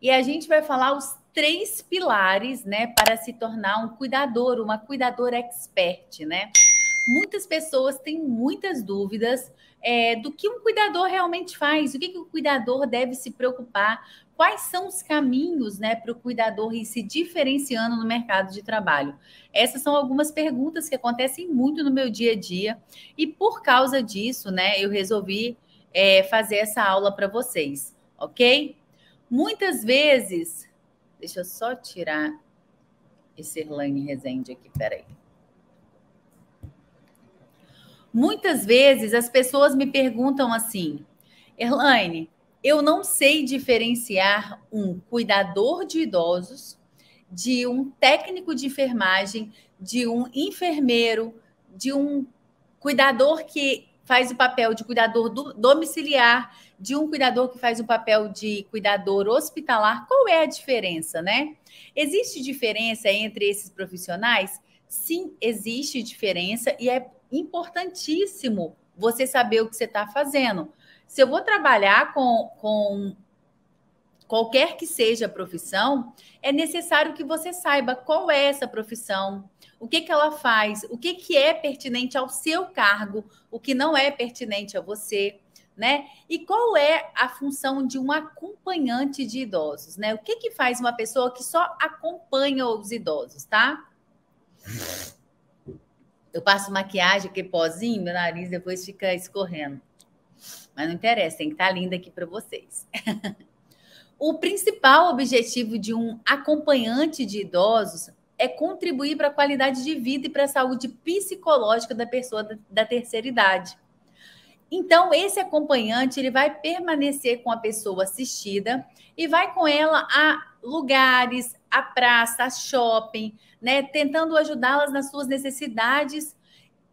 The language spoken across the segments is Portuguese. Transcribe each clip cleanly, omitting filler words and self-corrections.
E a gente vai falar os 3 pilares, né, para se tornar um cuidador, uma cuidadora expert, né? Muitas pessoas têm muitas dúvidas do que um cuidador realmente faz, o que o cuidador deve se preocupar, quais são os caminhos, né, para o cuidador ir se diferenciando no mercado de trabalho. Essas são algumas perguntas que acontecem muito no meu dia a dia e por causa disso, né, eu resolvi fazer essa aula para vocês, ok? Muitas vezes, deixa eu só tirar esse Erlane Rezende aqui, peraí. Muitas vezes as pessoas me perguntam assim, Erlane, eu não sei diferenciar um cuidador de idosos de um técnico de enfermagem, de um enfermeiro, de um cuidador que faz o papel de cuidador domiciliar, de um cuidador que faz o papel de cuidador hospitalar. Qual é a diferença, né? Existe diferença entre esses profissionais? Sim, existe diferença e é importantíssimo você saber o que você está fazendo. Se eu vou trabalhar com qualquer que seja a profissão, é necessário que você saiba qual é essa profissão, o que ela faz, o que é pertinente ao seu cargo, o que não é pertinente a você, né? E qual é a função de um acompanhante de idosos, né? O que faz uma pessoa que só acompanha os idosos, tá? Eu passo maquiagem, aquele pozinho, meu nariz depois fica escorrendo. Mas não interessa, tem que estar linda aqui para vocês. O principal objetivo de um acompanhante de idosos é contribuir para a qualidade de vida e para a saúde psicológica da pessoa da terceira idade. Então, esse acompanhante ele vai permanecer com a pessoa assistida e vai com ela a lugares, a praça, a shopping, né, tentando ajudá-las nas suas necessidades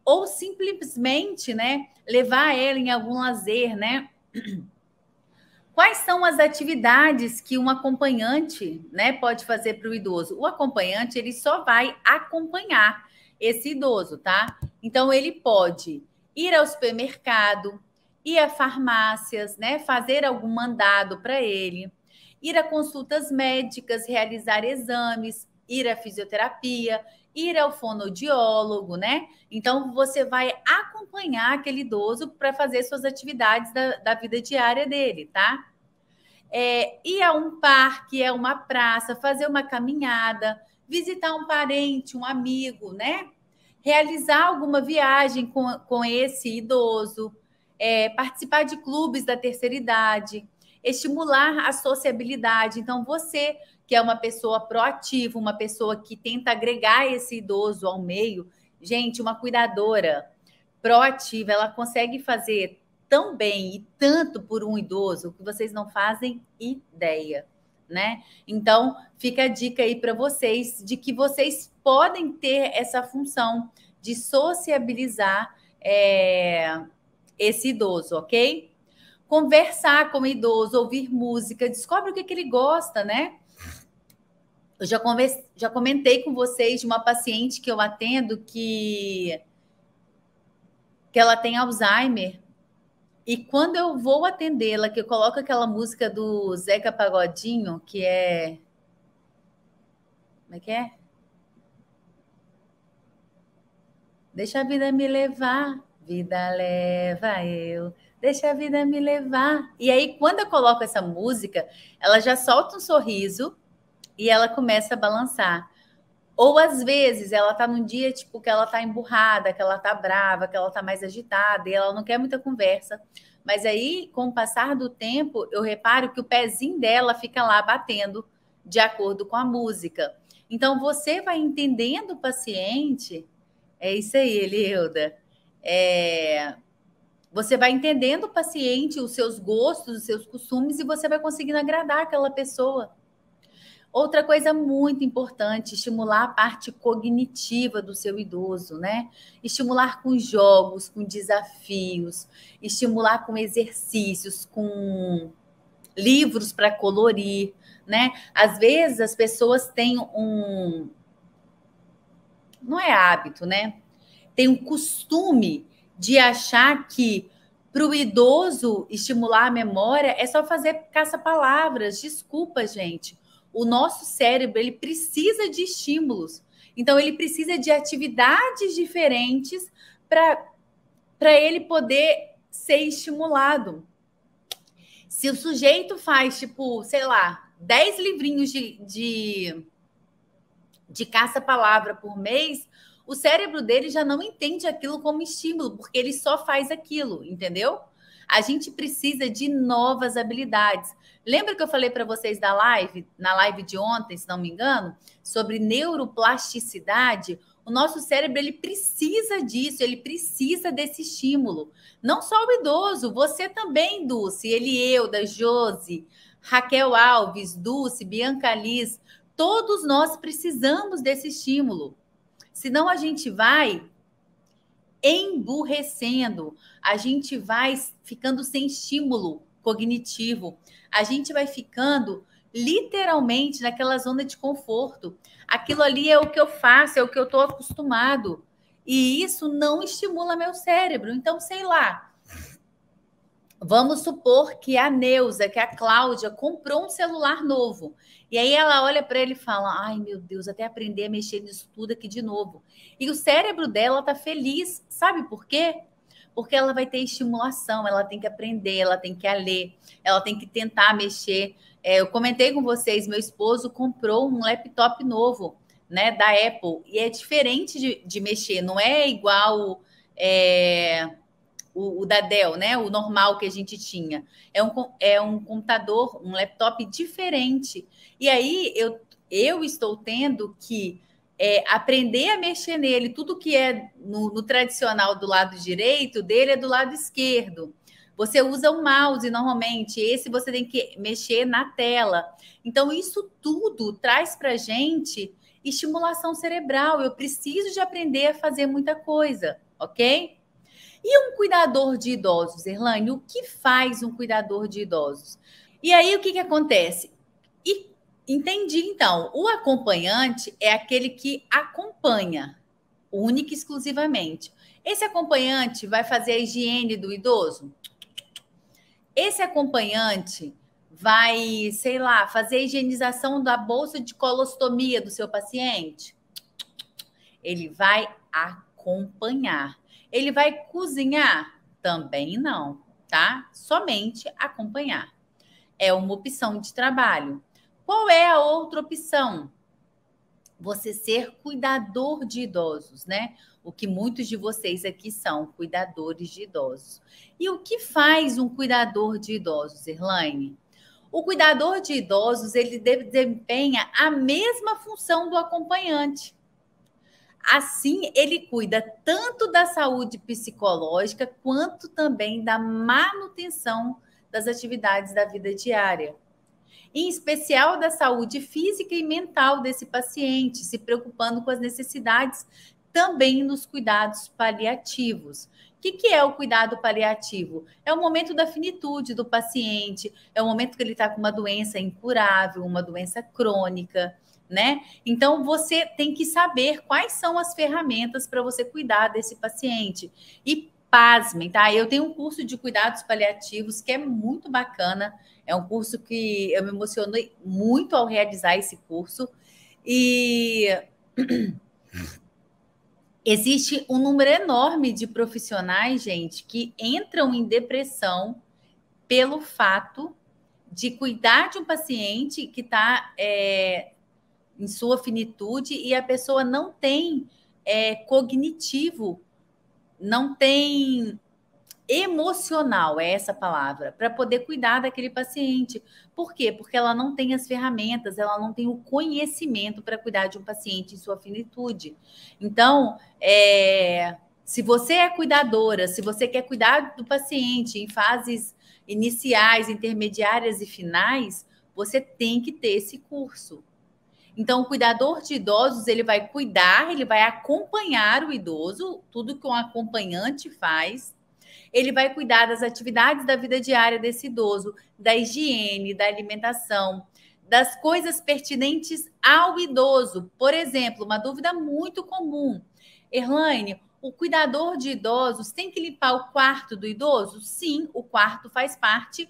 ou simplesmente, né, levar ela em algum lazer, né? Quais são as atividades que um acompanhante, né, pode fazer para o idoso? O acompanhante ele só vai acompanhar esse idoso, tá? Então ele pode ir ao supermercado, ir a farmácias, né, fazer algum mandado para ele, ir a consultas médicas, realizar exames, ir à fisioterapia, ir ao fonoaudiólogo, né? Então você vai acompanhar aquele idoso para fazer suas atividades da vida diária dele, tá? Ir a um parque, a uma praça, fazer uma caminhada, visitar um parente, um amigo, né? Realizar alguma viagem com esse idoso, participar de clubes da terceira idade, estimular a sociabilidade. Então, você que é uma pessoa proativa, uma pessoa que tenta agregar esse idoso ao meio, gente, uma cuidadora proativa, ela consegue fazer tão bem e tanto por um idoso que vocês não fazem ideia, né? Então, fica a dica aí para vocês de que vocês podem ter essa função de sociabilizar esse idoso, ok? Conversar com o idoso, ouvir música, descobre o que ele gosta, né? Eu já comentei com vocês de uma paciente que eu atendo que ela tem Alzheimer. E quando eu vou atendê-la, que eu coloco aquela música do Zeca Pagodinho, que é... Como é que é? Deixa a vida me levar, vida leva eu. Deixa a vida me levar. E aí, quando eu coloco essa música, ela já solta um sorriso e ela começa a balançar. Ou às vezes ela tá num dia tipo que ela tá emburrada, que ela tá brava, que ela tá mais agitada e ela não quer muita conversa. Mas aí, com o passar do tempo, eu reparo que o pezinho dela fica lá batendo de acordo com a música. Então você vai entendendo o paciente, é isso aí, Elilda. Você vai entendendo o paciente, os seus gostos, os seus costumes e você vai conseguindo agradar aquela pessoa. Outra coisa muito importante, estimular a parte cognitiva do seu idoso, né? Estimular com jogos, com desafios, estimular com exercícios, com livros para colorir, né? Às vezes as pessoas têm não é hábito, né? Tem um costume de achar que Para o idoso estimular a memória, é só fazer caça-palavras. Desculpa, gente. O nosso cérebro, ele precisa de estímulos. Então, ele precisa de atividades diferentes para ele poder ser estimulado. Se o sujeito faz, tipo, sei lá, 10 livrinhos de caça-palavra por mês, o cérebro dele já não entende aquilo como estímulo, porque ele só faz aquilo, entendeu? A gente precisa de novas habilidades. Lembra que eu falei para vocês na live de ontem, se não me engano, sobre neuroplasticidade? O nosso cérebro, ele precisa disso, ele precisa desse estímulo. Não só o idoso, você também, Dulce, Elieuda, Josi, Raquel Alves, Dulce, Bianca Liz, todos nós precisamos desse estímulo. Senão a gente vai emburrecendo, a gente vai ficando sem estímulo cognitivo, a gente vai ficando literalmente naquela zona de conforto. Aquilo ali é o que eu faço, é o que eu estou acostumado. E isso não estimula meu cérebro. Então, sei lá, vamos supor que a Neuza, que a Cláudia, comprou um celular novo. E aí ela olha para ele e fala: ai, meu Deus, até aprender a mexer nisso tudo aqui de novo. E o cérebro dela está feliz. Sabe por quê? Porque ela vai ter estimulação, ela tem que aprender, ela tem que ler, ela tem que tentar mexer. Eu comentei com vocês, meu esposo comprou um laptop novo, né, da Apple. E é diferente de mexer, não é igual... O da Dell, né? O normal que a gente tinha. É um computador, um laptop diferente. E aí eu estou tendo que aprender a mexer nele. Tudo que é no tradicional do lado direito dele é do lado esquerdo. Você usa o mouse normalmente, esse você tem que mexer na tela. Então, isso tudo traz para a gente estimulação cerebral. Eu preciso de aprender a fazer muita coisa, ok? E um cuidador de idosos, Erlane? O que faz um cuidador de idosos? E aí, o que acontece? E entendi, então. O acompanhante é aquele que acompanha, única e exclusivamente. Esse acompanhante vai fazer a higiene do idoso? Esse acompanhante vai, sei lá, fazer a higienização da bolsa de colostomia do seu paciente? Ele vai acompanhar. Ele vai cozinhar? Também não, tá? Somente acompanhar. É uma opção de trabalho. Qual é a outra opção? Você ser cuidador de idosos, né? O que muitos de vocês aqui são cuidadores de idosos. E o que faz um cuidador de idosos, Erlaine? O cuidador de idosos, ele desempenha a mesma função do acompanhante. Assim, ele cuida tanto da saúde psicológica quanto também da manutenção das atividades da vida diária. Em especial da saúde física e mental desse paciente, se preocupando com as necessidades também nos cuidados paliativos. O que é o cuidado paliativo? É o momento da finitude do paciente, é o momento que ele está com uma doença incurável, uma doença crônica, né? Então, você tem que saber quais são as ferramentas para você cuidar desse paciente. E pasmem, tá? Eu tenho um curso de cuidados paliativos que é muito bacana. É um curso que eu me emocionei muito ao realizar esse curso. E existe um número enorme de profissionais, gente, que entram em depressão pelo fato de cuidar de um paciente que está em sua finitude e a pessoa não tem cognitivo, não tem emocional, é essa palavra, para poder cuidar daquele paciente. Por quê? Porque ela não tem as ferramentas, ela não tem o conhecimento para cuidar de um paciente em sua finitude. Então, se você é cuidadora, se você quer cuidar do paciente em fases iniciais, intermediárias e finais, você tem que ter esse curso. Então, o cuidador de idosos, ele vai cuidar, ele vai acompanhar o idoso, tudo que um acompanhante faz. Ele vai cuidar das atividades da vida diária desse idoso, da higiene, da alimentação, das coisas pertinentes ao idoso. Por exemplo, uma dúvida muito comum. Erlaine, O cuidador de idosos tem que limpar o quarto do idoso? Sim, o quarto faz parte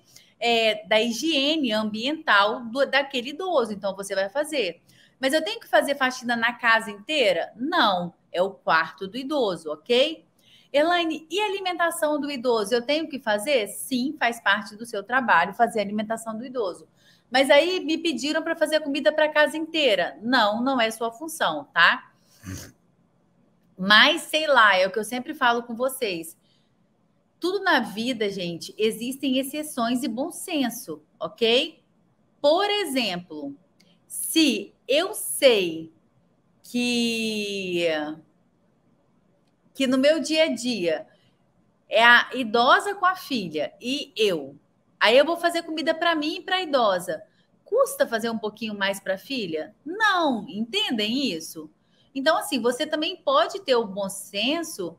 da higiene ambiental daquele idoso, então você vai fazer. Mas eu tenho que fazer faxina na casa inteira? Não, é o quarto do idoso, ok? Elaine, e a alimentação do idoso? Eu tenho que fazer? Sim, faz parte do seu trabalho fazer a alimentação do idoso. Mas aí me pediram para fazer comida para a casa inteira. Não, não é sua função, tá? Mas sei lá, é o que eu sempre falo com vocês. Tudo na vida, gente, existem exceções e bom senso, ok? Por exemplo, se eu sei que no meu dia a dia é a idosa com a filha e eu, aí eu vou fazer comida para mim e para a idosa. Custa fazer um pouquinho mais para a filha? Não, entendem isso? Então, assim, você também pode ter o bom senso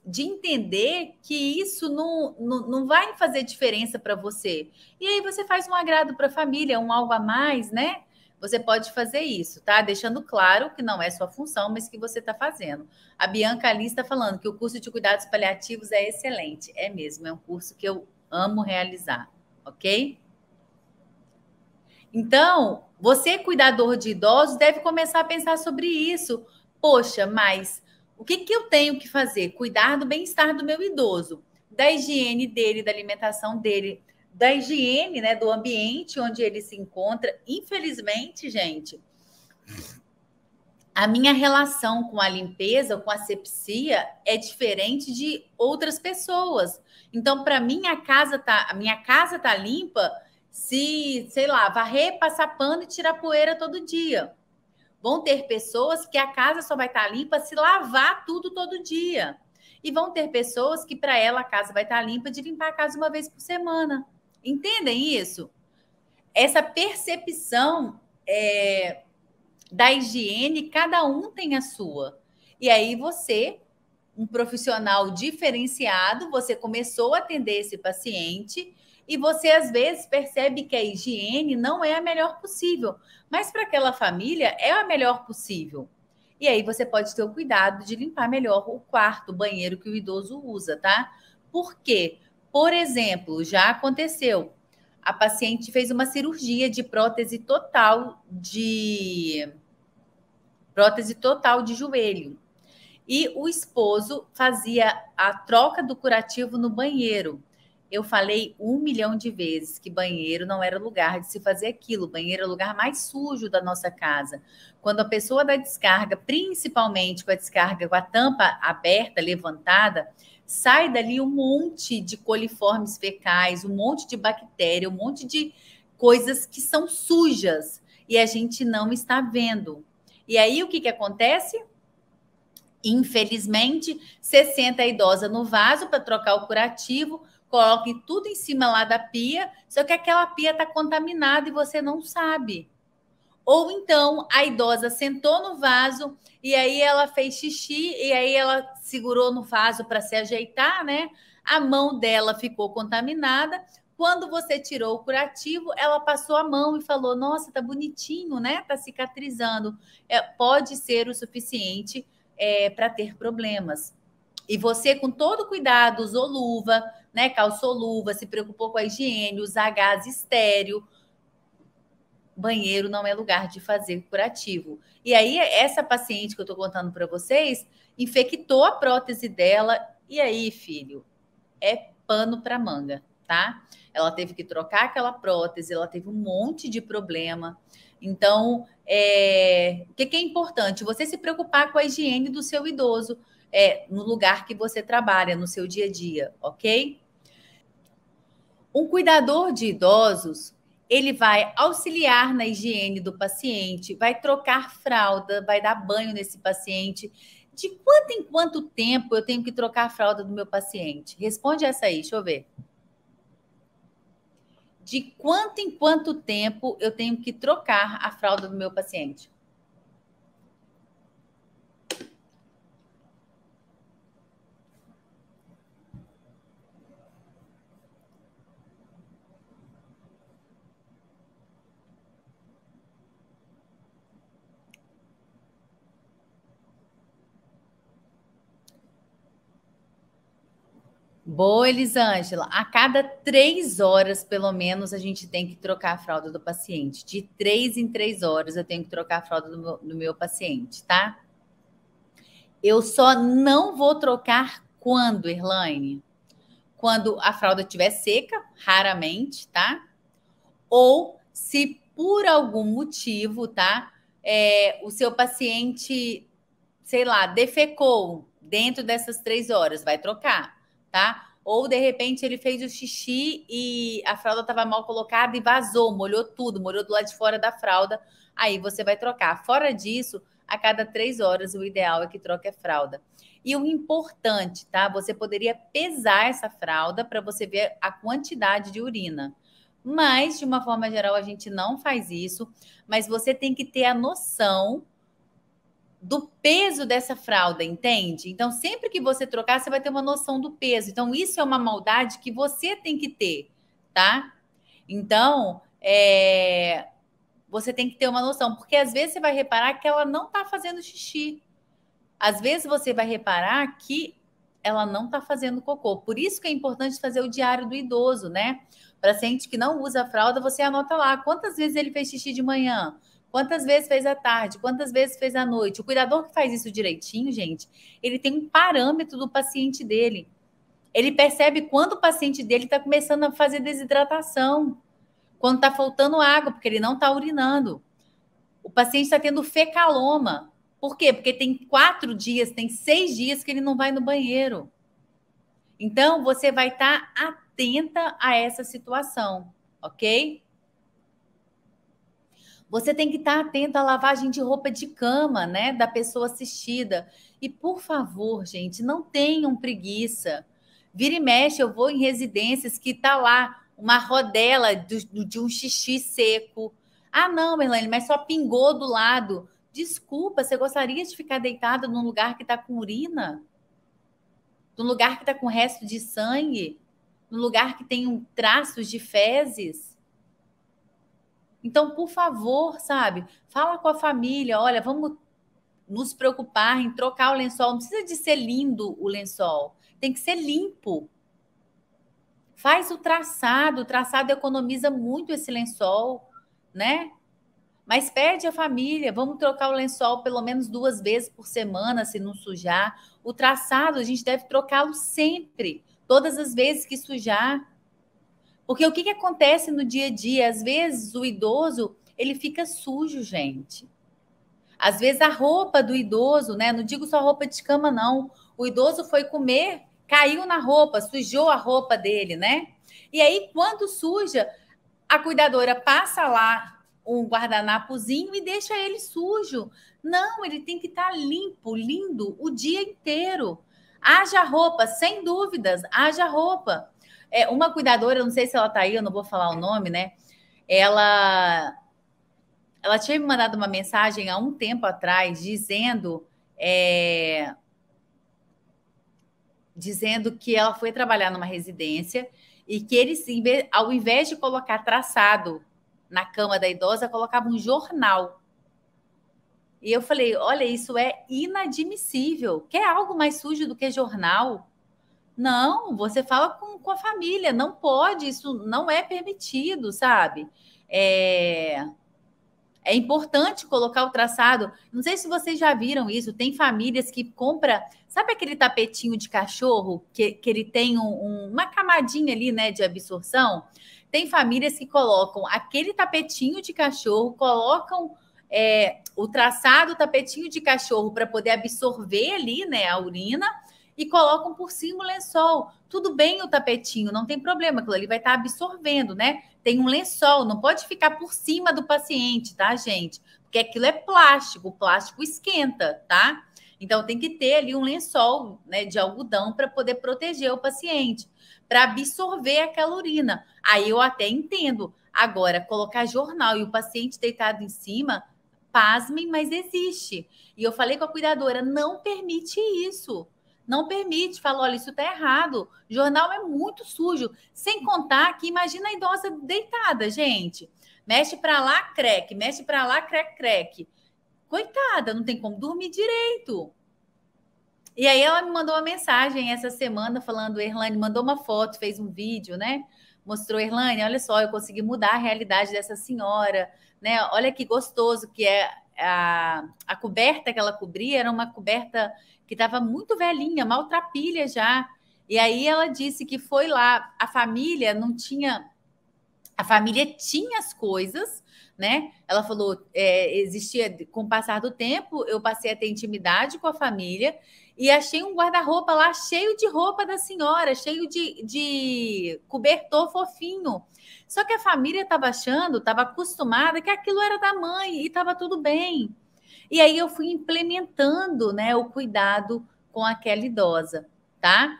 de entender que isso não vai fazer diferença para você. E aí você faz um agrado para a família, um algo a mais, né? Você pode fazer isso, tá? Deixando claro que não é sua função, mas que você está fazendo. A Bianca ali está falando que o curso de cuidados paliativos é excelente. É mesmo, é um curso que eu amo realizar, ok? Então, você, cuidador de idosos, deve começar a pensar sobre isso. Poxa, mas o que eu tenho que fazer? Cuidar do bem-estar do meu idoso, da higiene dele, da alimentação dele, da higiene, né, do ambiente onde ele se encontra. Infelizmente, gente, a minha relação com a limpeza, com a asepsia, é diferente de outras pessoas. Então, para mim, a minha casa tá limpa se, sei lá, varrer, passar pano e tirar poeira todo dia. Vão ter pessoas que a casa só vai estar limpa se lavar tudo todo dia. E vão ter pessoas que, para ela, a casa vai estar limpa de limpar a casa uma vez por semana. Entendem isso? Essa percepção da higiene, cada um tem a sua. E aí você, um profissional diferenciado, você começou a atender esse paciente e você às vezes percebe que a higiene não é a melhor possível, mas para aquela família é a melhor possível. E aí você pode ter o cuidado de limpar melhor o quarto, o banheiro que o idoso usa, tá? Por quê? Por exemplo, já aconteceu. A paciente fez uma cirurgia de prótese total de joelho. E o esposo fazia a troca do curativo no banheiro. Eu falei 1 milhão de vezes que banheiro não era lugar de se fazer aquilo. Banheiro é o lugar mais sujo da nossa casa. Quando a pessoa dá descarga, principalmente com a descarga com a tampa aberta, levantada, sai dali um monte de coliformes fecais, um monte de bactéria, um monte de coisas que são sujas e a gente não está vendo. E aí o que acontece? Infelizmente, você senta a idosa no vaso para trocar o curativo, coloque tudo em cima lá da pia, só que aquela pia está contaminada e você não sabe. Ou então a idosa sentou no vaso e aí ela fez xixi e aí ela segurou no vaso para se ajeitar, né? A mão dela ficou contaminada. Quando você tirou o curativo, ela passou a mão e falou: Nossa, tá bonitinho, né? Tá cicatrizando. Pode ser o suficiente para ter problemas. E você, com todo cuidado, usou luva, né? Calçou luva, se preocupou com a higiene, usar gás estéreo. Banheiro não é lugar de fazer curativo. E aí, essa paciente que eu tô contando para vocês infectou a prótese dela. E aí, filho, é pano para manga, tá? Ela teve que trocar aquela prótese, ela teve um monte de problema. Então, o que é importante? Você se preocupar com a higiene do seu idoso no lugar que você trabalha, no seu dia a dia, ok? Um cuidador de idosos, ele vai auxiliar na higiene do paciente, vai trocar fralda, vai dar banho nesse paciente. De quanto em quanto tempo eu tenho que trocar a fralda do meu paciente? Responde essa aí, deixa eu ver. De quanto em quanto tempo eu tenho que trocar a fralda do meu paciente? Boa, Elisângela. A cada 3 horas, pelo menos, a gente tem que trocar a fralda do paciente. De 3 em 3 horas, eu tenho que trocar a fralda do meu paciente, tá? Eu só não vou trocar quando, Erlaine? Quando a fralda estiver seca, raramente, tá? Ou se por algum motivo, tá? O seu paciente, sei lá, defecou dentro dessas 3 horas, vai trocar, tá? Ou de repente ele fez o xixi e a fralda estava mal colocada e vazou, molhou tudo, molhou do lado de fora da fralda, aí você vai trocar. Fora disso, a cada 3 horas, o ideal é que troque a fralda. E o importante, tá? Você poderia pesar essa fralda para você ver a quantidade de urina. Mas, de uma forma geral, a gente não faz isso. Mas você tem que ter a noção do peso dessa fralda, entende? Então, sempre que você trocar, você vai ter uma noção do peso. Então, isso é uma maldade que você tem que ter, tá? Então, você tem que ter uma noção, porque às vezes você vai reparar que ela não tá fazendo xixi. Às vezes você vai reparar que ela não tá fazendo cocô. Por isso que é importante fazer o diário do idoso, né? Paciente que não usa fralda, você anota lá quantas vezes ele fez xixi de manhã, quantas vezes fez à tarde, quantas vezes fez à noite. O cuidador que faz isso direitinho, gente, ele tem um parâmetro do paciente dele. Ele percebe quando o paciente dele está começando a fazer desidratação, quando está faltando água, porque ele não está urinando. O paciente está tendo fecaloma. Por quê? Porque tem 4 dias, tem 6 dias que ele não vai no banheiro. Então, você vai estar atenta a essa situação, ok? Você tem que estar atento à lavagem de roupa de cama, né, da pessoa assistida. E, por favor, gente, não tenham preguiça. Vira e mexe, eu vou em residências que tá lá uma rodela de um xixi seco. Ah, não, Merlane, mas só pingou do lado. Desculpa, você gostaria de ficar deitada num lugar que está com urina? Num lugar que está com resto de sangue? Num lugar que tem traços de fezes? Então, por favor, sabe? Fala com a família, olha, vamos nos preocupar em trocar o lençol. Não precisa de ser lindo o lençol, tem que ser limpo. Faz o traçado economiza muito esse lençol, né? Mas pede a família, vamos trocar o lençol pelo menos 2 vezes por semana, se não sujar. O traçado, a gente deve trocá-lo sempre, todas as vezes que sujar. Porque o que acontece no dia a dia? Às vezes o idoso, ele fica sujo, gente. Às vezes a roupa do idoso, né? Não digo só roupa de cama, não. O idoso foi comer, caiu na roupa, sujou a roupa dele, né? E aí, quando suja, a cuidadora passa lá um guardanapozinho e deixa ele sujo. Não, ele tem que estar limpo, lindo o dia inteiro. Haja roupa, sem dúvidas, haja roupa. Uma cuidadora, não sei se ela está aí, eu não vou falar o nome, né? Ela tinha me mandado uma mensagem há um tempo atrás dizendo que ela foi trabalhar numa residência e que eles, ao invés de colocar traçado na cama da idosa, colocavam um jornal. E eu falei, olha, isso é inadmissível. Quer algo mais sujo do que jornal? Não, você fala com a família, não pode, isso não é permitido, sabe? É importante colocar o traçado. Não sei se vocês já viram isso. Tem famílias que compram. Sabe aquele tapetinho de cachorro que ele tem uma camadinha ali, né, de absorção? Tem famílias que colocam aquele tapetinho de cachorro, colocam o traçado, o tapetinho de cachorro para poder absorver ali, né, a urina e colocam por cima o lençol. Tudo bem o tapetinho, não tem problema, aquilo ali vai estar absorvendo, né? Tem um lençol, não pode ficar por cima do paciente, tá, gente? Porque aquilo é plástico, o plástico esquenta, tá? Então tem que ter ali um lençol, né, de algodão para poder proteger o paciente, para absorver aquela urina. Aí eu até entendo. Agora, colocar jornal e o paciente deitado em cima, pasmem, mas existe. E eu falei com a cuidadora, não permite isso. Não permite, fala, olha, isso está errado. Jornal é muito sujo. Sem contar que imagina a idosa deitada, gente. Mexe para lá, creque. Mexe para lá, creque, creque. Coitada, não tem como dormir direito. E aí ela me mandou uma mensagem essa semana falando, Erlane, mandou uma foto, fez um vídeo, né? Mostrou, Erlane, olha só, eu consegui mudar a realidade dessa senhora, né? Olha que gostoso que é a coberta que ela cobria, era uma coberta que estava muito velhinha, maltrapilha já. E aí ela disse que foi lá, a família não tinha, a família tinha as coisas, né? Ela falou, existia, com o passar do tempo, eu passei a ter intimidade com a família e achei um guarda-roupa lá cheio de roupa da senhora, cheio de cobertor fofinho. Só que a família estava achando, estava acostumada que aquilo era da mãe e estava tudo bem. E aí eu fui implementando, né, o cuidado com aquela idosa, tá?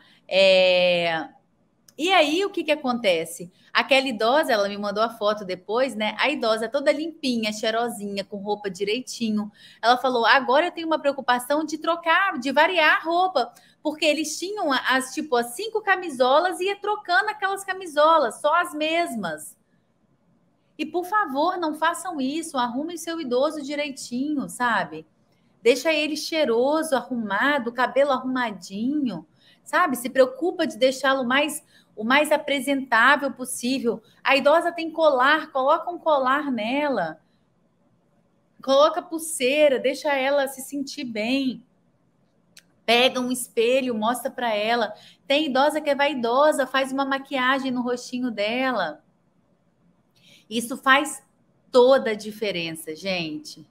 E aí, o que que acontece? Aquela idosa, ela me mandou a foto depois, né? A idosa toda limpinha, cheirosinha, com roupa direitinho. Ela falou: agora eu tenho uma preocupação de trocar, de variar a roupa, porque eles tinham as 5 camisolas e ia trocando aquelas camisolas, só as mesmas. E por favor, não façam isso, arrumem seu idoso direitinho, sabe? Deixa ele cheiroso, arrumado, cabelo arrumadinho, sabe? Se preocupa de deixá-lo o mais apresentável possível. A idosa tem colar, coloca um colar nela, coloca pulseira, deixa ela se sentir bem. Pega um espelho, mostra para ela. Tem idosa que é vaidosa, faz uma maquiagem no rostinho dela. Isso faz toda a diferença, gente.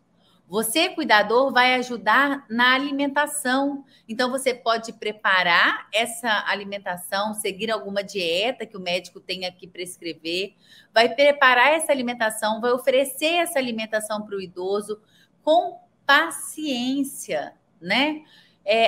Você, cuidador, vai ajudar na alimentação. Então, você pode preparar essa alimentação, seguir alguma dieta que o médico tenha que prescrever, vai preparar essa alimentação, vai oferecer essa alimentação para o idoso com paciência, né?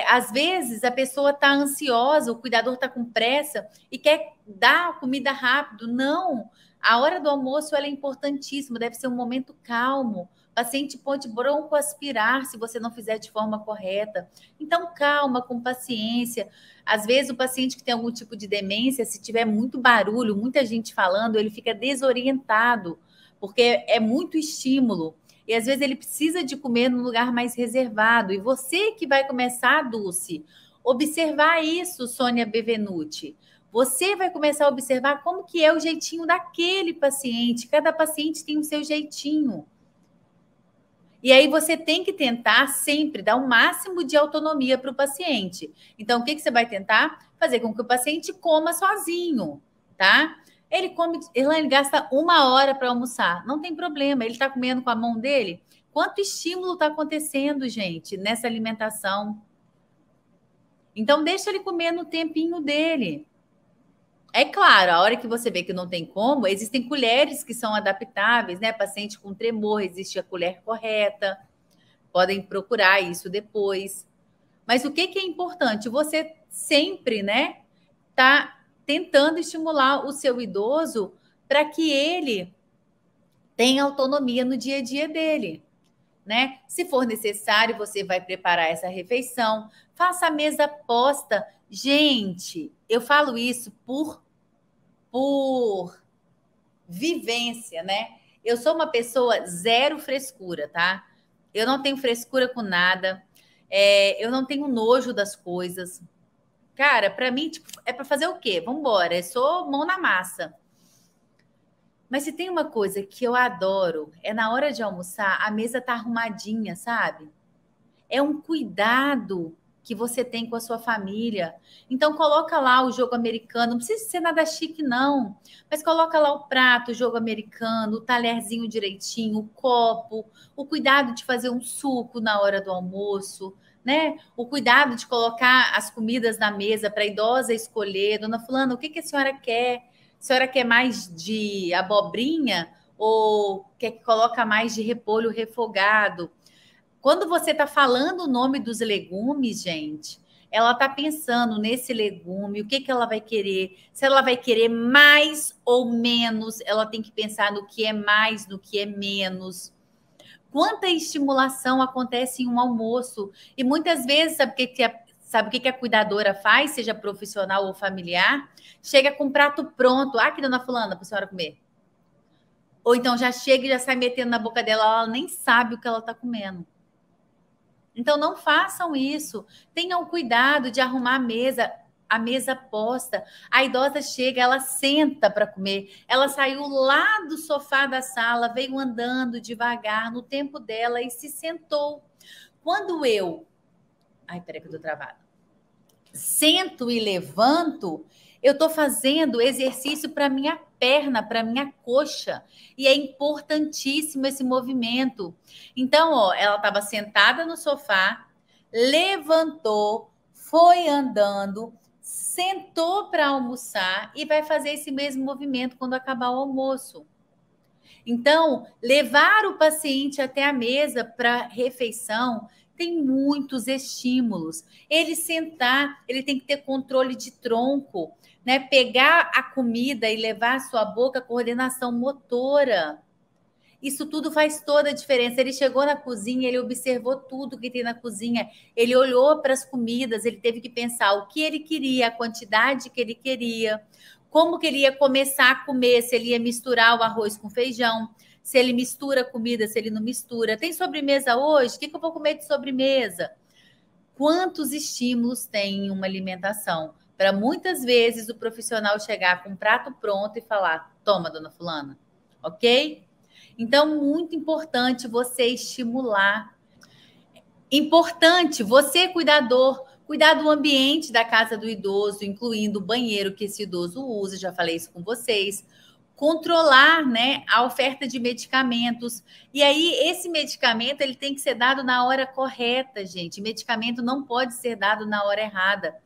Às vezes a pessoa está ansiosa, o cuidador está com pressa e quer dar comida rápido. Não, a hora do almoço ela é importantíssima, deve ser um momento calmo. O paciente pode broncoaspirar se você não fizer de forma correta. Então, calma, com paciência. Às vezes, o paciente que tem algum tipo de demência, se tiver muito barulho, muita gente falando, ele fica desorientado, porque é muito estímulo. E às vezes ele precisa de comer num lugar mais reservado. E você que vai começar, Dulce, observar isso, Sônia Bevenuti. Você vai começar a observar como que é o jeitinho daquele paciente. Cada paciente tem o seu jeitinho. E aí você tem que tentar sempre dar o máximo de autonomia para o paciente. Então, o que você vai tentar? Fazer com que o paciente coma sozinho, tá? Ele come, ele gasta 1 hora para almoçar. Não tem problema, ele está comendo com a mão dele. Quanto estímulo está acontecendo, gente, nessa alimentação? Então, deixa ele comer no tempinho dele. É claro, a hora que você vê que não tem como, existem colheres que são adaptáveis, né? Paciente com tremor, existe a colher correta, podem procurar isso depois. Mas o que é importante? Você sempre, né, tá tentando estimular o seu idoso para que ele tenha autonomia no dia a dia dele, né? Se for necessário, você vai preparar essa refeição, faça a mesa posta. Gente, eu falo isso por vivência, né? Eu sou uma pessoa zero frescura, tá? Eu não tenho frescura com nada, eu não tenho nojo das coisas. Cara, para mim, tipo, é para fazer o quê? Vamos embora, eu sou mão na massa. Mas se tem uma coisa que eu adoro, é na hora de almoçar, a mesa tá arrumadinha, sabe? É um cuidado que você tem com a sua família. Então coloca lá o jogo americano, não precisa ser nada chique não, mas coloca lá o prato, o jogo americano, o talherzinho direitinho, o copo, o cuidado de fazer um suco na hora do almoço, né? O cuidado de colocar as comidas na mesa para a idosa escolher, dona fulana, o que a senhora quer? A senhora quer mais de abobrinha ou quer que coloca mais de repolho refogado? Quando você está falando o nome dos legumes, gente, ela está pensando nesse legume, o que ela vai querer. Se ela vai querer mais ou menos, ela tem que pensar no que é mais, no que é menos. Quanta estimulação acontece em um almoço. E muitas vezes, sabe o que a cuidadora faz, seja profissional ou familiar? Chega com um prato pronto. Ah, que dona fulana, para a senhora comer. Ou então já chega e já sai metendo na boca dela, ela nem sabe o que ela está comendo. Então, não façam isso. Tenham cuidado de arrumar a mesa posta. A idosa chega, ela senta para comer. Ela saiu lá do sofá da sala, veio andando devagar no tempo dela e se sentou. Quando eu... Ai, peraí que eu tô travada. Sento e levanto, eu estou fazendo exercício para minha perna, para minha coxa. E é importantíssimo esse movimento. Então, ó, ela estava sentada no sofá, levantou, foi andando, sentou para almoçar e vai fazer esse mesmo movimento quando acabar o almoço. Então, levar o paciente até a mesa para refeição tem muitos estímulos. Ele sentar, ele tem que ter controle de tronco, né? Pegar a comida e levar à sua boca, coordenação motora. Isso tudo faz toda a diferença. Ele chegou na cozinha, ele observou tudo que tem na cozinha, ele olhou para as comidas, ele teve que pensar o que ele queria, a quantidade que ele queria, como que ele ia começar a comer, se ele ia misturar o arroz com feijão, se ele mistura a comida, se ele não mistura. Tem sobremesa hoje? O que eu vou comer de sobremesa? Quantos estímulos tem em uma alimentação? Para muitas vezes o profissional chegar com um prato pronto e falar: toma, dona fulana, ok? Então, muito importante você estimular. Importante você, cuidador, cuidar do ambiente da casa do idoso, incluindo o banheiro que esse idoso usa, já falei isso com vocês. Controlar, né, a oferta de medicamentos. E aí, esse medicamento, ele tem que ser dado na hora correta, gente. Medicamento não pode ser dado na hora errada.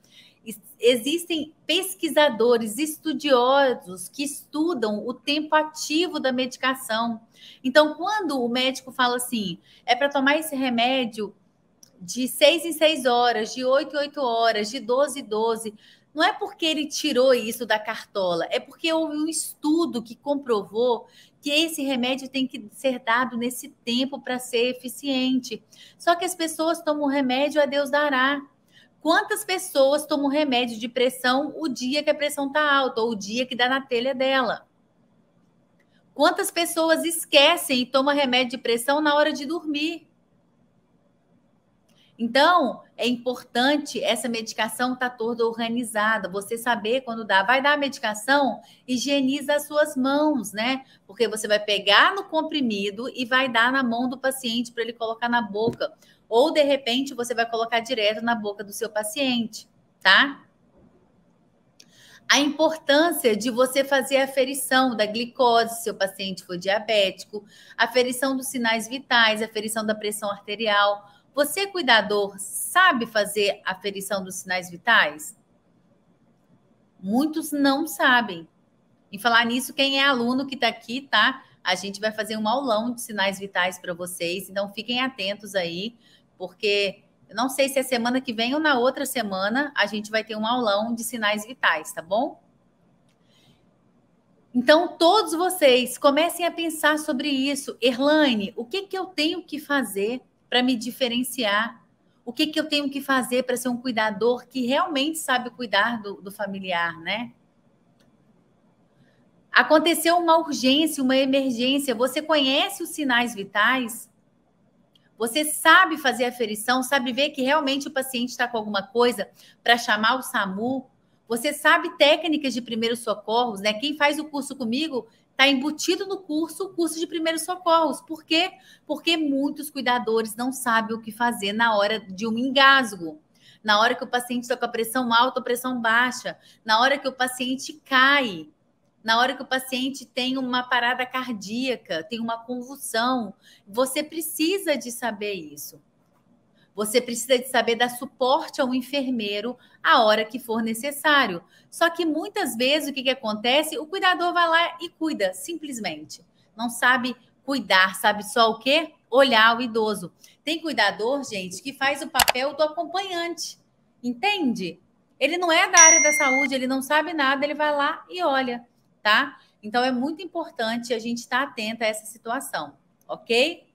Existem pesquisadores, estudiosos que estudam o tempo ativo da medicação. Então, quando o médico fala assim, é para tomar esse remédio de 6 em 6 horas, de 8 em 8 horas, de 12 em 12, não é porque ele tirou isso da cartola, é porque houve um estudo que comprovou que esse remédio tem que ser dado nesse tempo para ser eficiente. Só que as pessoas tomam remédio a Deus dará. Quantas pessoas tomam remédio de pressão o dia que a pressão está alta ou o dia que dá na telha dela? Quantas pessoas esquecem e tomam remédio de pressão na hora de dormir? Então, é importante essa medicação estar toda organizada, você saber quando dá. Vai dar a medicação, higieniza as suas mãos, né? Porque você vai pegar no comprimido e vai dar na mão do paciente para ele colocar na boca. Ou, de repente, você vai colocar direto na boca do seu paciente, tá? A importância de você fazer a aferição da glicose, se seu paciente for diabético, a aferição dos sinais vitais, a aferição da pressão arterial. Você, cuidador, sabe fazer a aferição dos sinais vitais? Muitos não sabem. Em falar nisso, quem é aluno que está aqui, tá? A gente vai fazer um aulão de sinais vitais para vocês, então fiquem atentos aí, porque eu não sei se é semana que vem ou na outra semana a gente vai ter um aulão de sinais vitais, tá bom? Então, todos vocês comecem a pensar sobre isso. Erlane, o que eu tenho que fazer para me diferenciar? O que eu tenho que fazer para ser um cuidador que realmente sabe cuidar do familiar, né? Aconteceu uma urgência, uma emergência, você conhece os sinais vitais? Você sabe fazer a aferição, sabe ver que realmente o paciente está com alguma coisa para chamar o SAMU? Você sabe técnicas de primeiros socorros, né? Quem faz o curso comigo está embutido no curso, o curso de primeiros socorros. Por quê? Porque muitos cuidadores não sabem o que fazer na hora de um engasgo, na hora que o paciente está com a pressão alta ou pressão baixa, na hora que o paciente cai, na hora que o paciente tem uma parada cardíaca, tem uma convulsão. Você precisa de saber isso. Você precisa de saber dar suporte ao enfermeiro a hora que for necessário. Só que muitas vezes o que acontece? O cuidador vai lá e cuida, simplesmente. Não sabe cuidar, sabe só o quê? Olhar o idoso. Tem cuidador, gente, que faz o papel do acompanhante. Entende? Ele não é da área da saúde, ele não sabe nada, ele vai lá e olha, tá? Então é muito importante a gente estar atento a essa situação, ok?